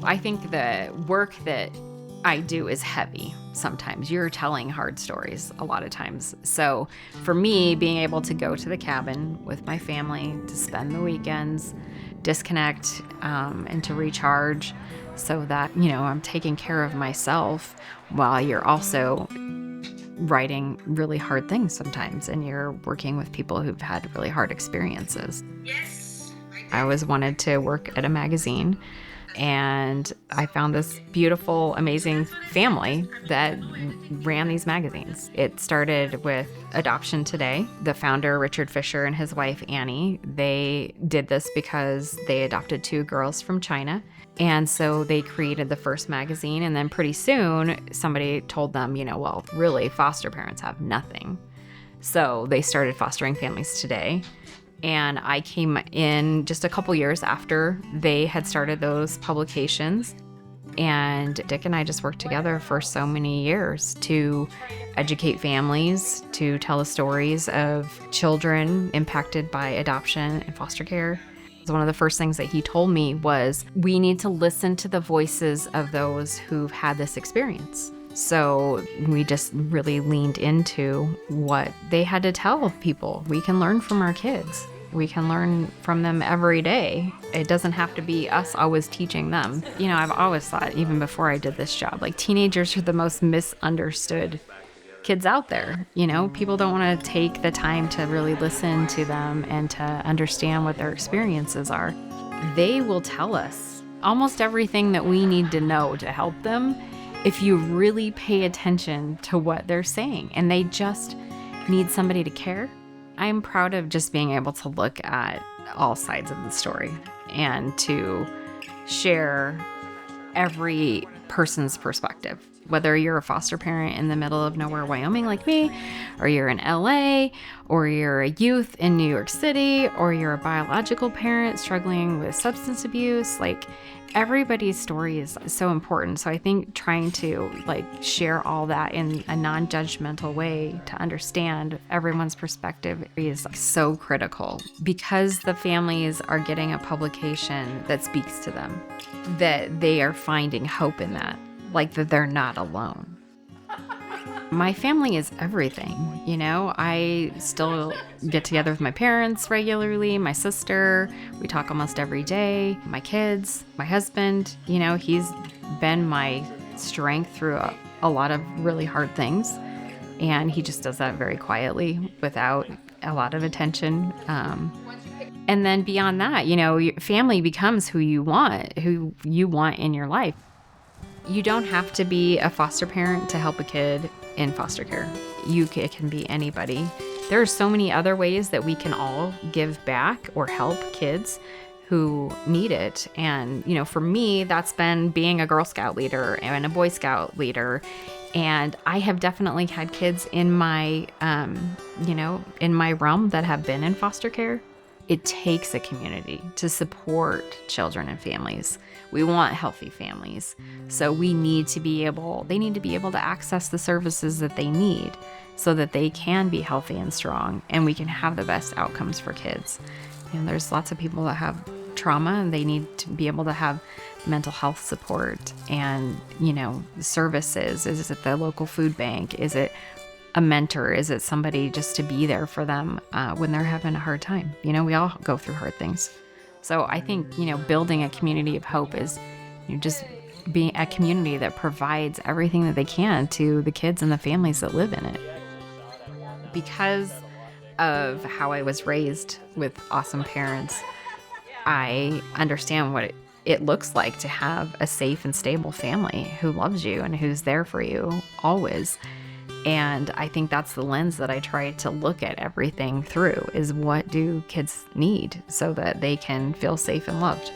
I think the work that I do is heavy sometimes. You're telling hard stories a lot of times. So for me, being able to go to the cabin with my family to spend the weekends, disconnect, and to recharge so that, I'm taking care of myself while you're also writing really hard things sometimes and you're working with people who've had really hard experiences. Yes. I always wanted to work at a magazine, and I found this beautiful, amazing family that ran these magazines. It started with Adoption Today. The founder, Richard Fisher, and his wife, Annie, they did this because they adopted 2 girls from China. And so they created the first magazine. And then pretty soon, somebody told them, well, really, foster parents have nothing. So they started Fostering Families Today. And I came in just a couple years after they had started those publications. And Dick and I just worked together for so many years to educate families, to tell the stories of children impacted by adoption and foster care. One of the first things that he told me was, we need to listen to the voices of those who've had this experience. So we just really leaned into what they had to tell people. We can learn from our kids. We can learn from them every day. It doesn't have to be us always teaching them. I've always thought, even before I did this job, like teenagers are the most misunderstood kids out there. People don't want to take the time to really listen to them and to understand what their experiences are. They will tell us almost everything that we need to know to help them if you really pay attention to what they're saying, and they just need somebody to care. I'm proud of just being able to look at all sides of the story and to share every person's perspective. Whether you're a foster parent in the middle of nowhere, Wyoming like me, or you're in LA, or you're a youth in New York City, or you're a biological parent struggling with substance abuse, like everybody's story is so important. So I think trying to share all that in a non-judgmental way to understand everyone's perspective is so critical, because the families are getting a publication that speaks to them, that they are finding hope in that that they're not alone. My family is everything, I still get together with my parents regularly, my sister, we talk almost every day, my kids, my husband, he's been my strength through a lot of really hard things. And he just does that very quietly without a lot of attention. And then beyond that, your family becomes who you want in your life. You don't have to be a foster parent to help a kid in foster care. It can be anybody. There are so many other ways that we can all give back or help kids who need it. And, for me, that's been being a Girl Scout leader and a Boy Scout leader. And I have definitely had kids in my, in my realm that have been in foster care. It takes a community to support children and families. We want healthy families. So they need to be able to access the services that they need so that they can be healthy and strong, and we can have the best outcomes for kids. There's lots of people that have trauma, and they need to be able to have mental health support and, services. Is it the local food bank? Is it a mentor? Is it somebody just to be there for them when they're having a hard time? We all go through hard things. So I think, building a community of hope is just being a community that provides everything that they can to the kids and the families that live in it. Because of how I was raised with awesome parents, I understand what it looks like to have a safe and stable family who loves you and who's there for you always. And I think that's the lens that I try to look at everything through, is what do kids need so that they can feel safe and loved.